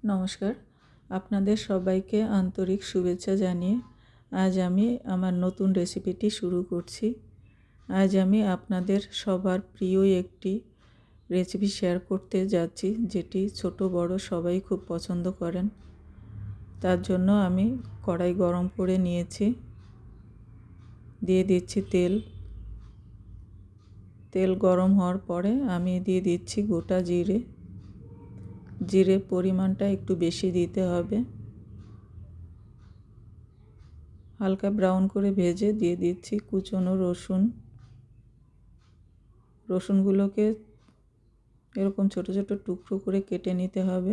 নমস্কার, আপনাদের সবাইকে আন্তরিক শুভেচ্ছা জানিয়ে আজ আমি আমার নতুন রেসিপিটি শুরু করছি। আজ আমি আপনাদের সবার প্রিয় একটি রেসিপি শেয়ার করতে যাচ্ছি, যেটি ছোট বড় সবাই খুব পছন্দ করেন। তার জন্য আমি কড়াই গরম করে নিয়েছি, দিয়ে দিচ্ছি তেল। তেল গরম হওয়ার পরে আমি দিয়ে দিচ্ছি গোটা জিরে। জিরে পরিমাণটা একটু বেশি দিতে হবে। হালকা ব্রাউন করে ভেজে দিয়ে দিচ্ছি কুচনো রসুন। রসুনগুলোকে এরকম ছোট ছোট টুকরো করে কেটে নিতে হবে।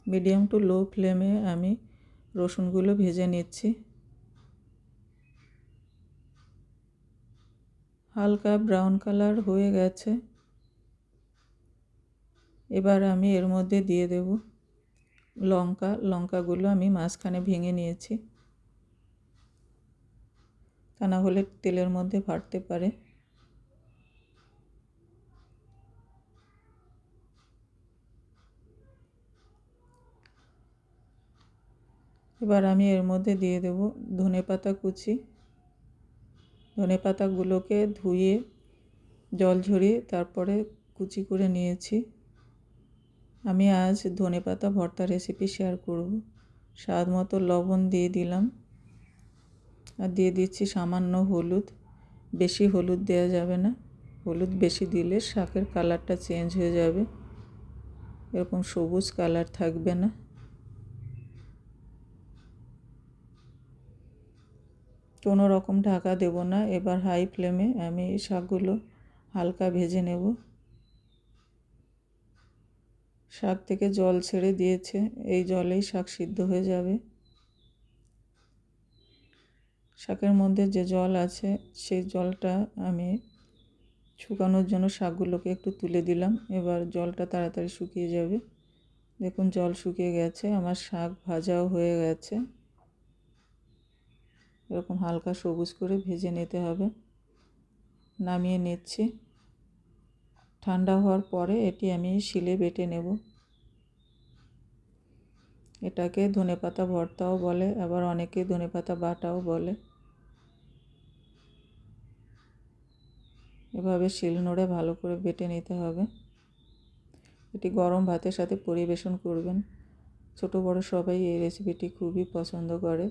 মিডিয়াম টু লো ফ্লেমে আমি রসুনগুলো ভেজে নিচ্ছি। হালকা ব্রাউন কালার হয়ে গেছে। এবার আমি এর মধ্যে দিয়ে দেব লঙ্কাগুলো আমি মাঝখানে ভেঙে নিয়েছি, তা না হলে তেলের মধ্যে ফাটতে পারে। এবার আমি এর মধ্যে দিয়ে দেব ধনেপাতা কুচি। ধনেপাতাগুলোকে ধুয়ে জল ঝরিয়ে তারপরে কুচি করে নিয়েছি। আমি আজ ধনেপাতা ভর্তা রেসিপি শেয়ার করব। স্বাদ মতো লবণ দিয়ে দিলাম, আর দিয়ে দিচ্ছি সামান্য হলুদ। বেশি হলুদ দেওয়া যাবে না, হলুদ বেশি দিলে শাকের কালারটা চেঞ্জ হয়ে যাবে, এরকম সবুজ কালার থাকবে না। কোনো রকম ঢাকা দেব না। এবার হাই ফ্লেমে আমি এই শাকগুলো হালকা ভেজে নেব। শাক থেকে জল ছেড়ে দিয়েছে, এই জলেই শাক সিদ্ধ হয়ে যাবে। শাকের মধ্যে যে জল আছে সেই জলটা আমি শুকানোর জন্য শাকগুলোকে একটু তুলে দিলাম। এবার জলটা তাড়াতাড়ি শুকিয়ে যাবে। দেখুন জল শুকিয়ে গেছে, আমার শাক ভাজাও হয়ে গেছে। এরকম হালকা সবুজ করে ভেজে নিতে হবে। নামিয়ে নিচ্ছি। ঠান্ডা হওয়ার পরে এটি আমি শিলে বেটে নেব। এটাকে ধনেপাতা ভর্তাও বলে, আবার অনেকে ধনেপাতা বাটাও বলে। এভাবে শিলনোড়ে ভালো করে বেটে নিতে হবে। এটি গরম ভাতের সাথে পরিবেশন করবেন। ছোট বড় সবাই এই রেসিপিটি খুবই পছন্দ করে।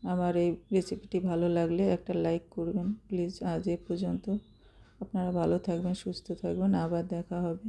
আমার এই রেসিপিটি ভালো লাগলে একটা লাইক করবেন প্লিজ। আজ এ পর্যন্ত। আপনারা ভালো থাকবেন, সুস্থ থাকবেন, আবার দেখা হবে।